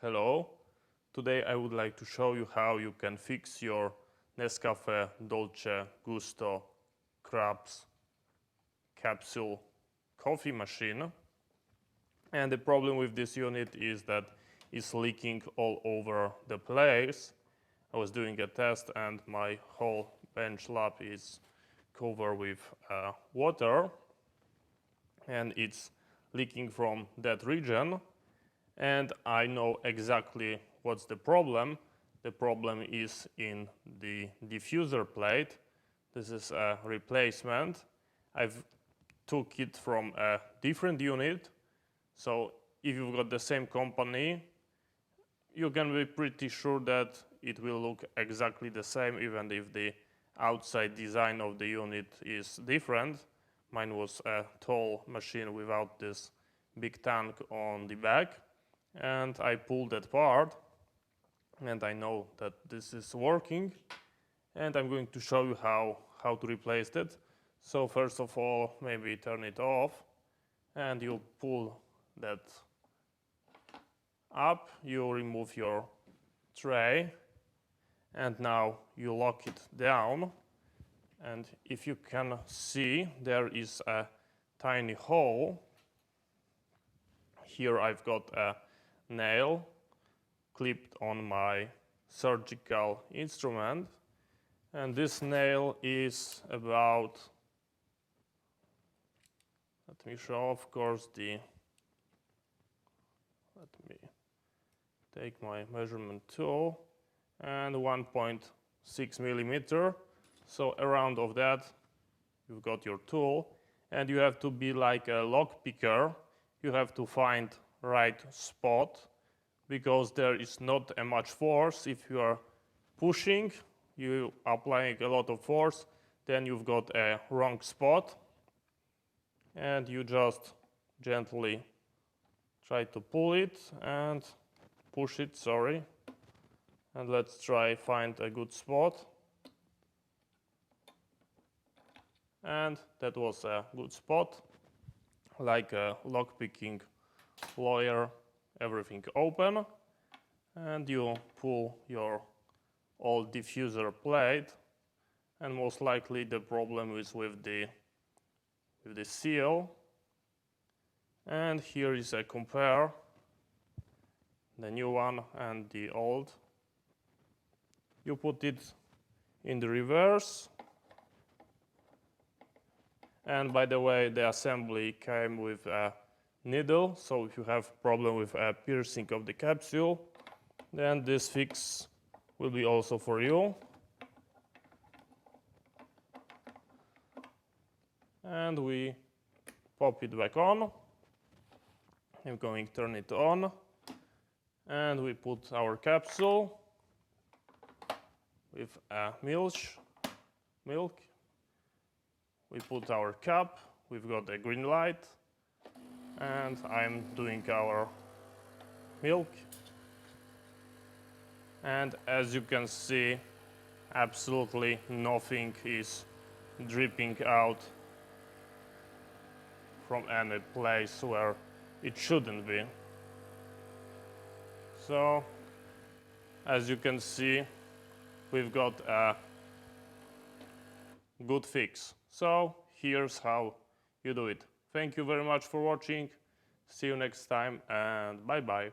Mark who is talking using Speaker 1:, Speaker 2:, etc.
Speaker 1: Hello, today I would like to show you how you can fix your Nescafe Dolce Gusto Krups capsule coffee machine. And the problem with this unit is that it's leaking all over the place. I was doing a test and my whole bench lab is covered with water and it's leaking from that region. And I know exactly what's the problem. The problem is in the diffuser plate. This is a replacement. I've took it from a different unit. So if you've got the same company, you can be pretty sure that it will look exactly the same, even if the outside design of the unit is different. Mine was a tall machine without this big tank on the back. And I pulled that part and I know that this is working, and I'm going to show you how to replace it. So first of all, maybe turn it off and you pull that up, you remove your tray and now you lock it down. And if you can see, there is a tiny hole. Here I've got a nail clipped on my surgical instrument, and this nail is about, let me show, of course, let me take my measurement tool, and 1.6 millimeter. So around of that you've got your tool, and you have to be like a lock picker. You have to find right spot, because there is not much force. If you are pushing, you are applying a lot of force, then you've got a wrong spot, and you just gently try to pull it and push it, sorry, and let's try find a good spot. And that was a good spot, like a lock-picking lawyer, everything open, and you pull your old diffuser plate, and most likely the problem is with the seal. And here is a compare, the new one and the old. You put it in the reverse, and by the way, the assembly came with a needle, so if you have problem with a piercing of the capsule, then this fix will be also for you. And we pop it back on. I'm going to turn it on, and we put our capsule with a milk. We put our cup, we've got a green light, and I'm doing our milk. And as you can see, absolutely nothing is dripping out from any place where it shouldn't be. So, as you can see, we've got a good fix. So, here's how you do it. Thank you very much for watching. See you next time, and bye bye.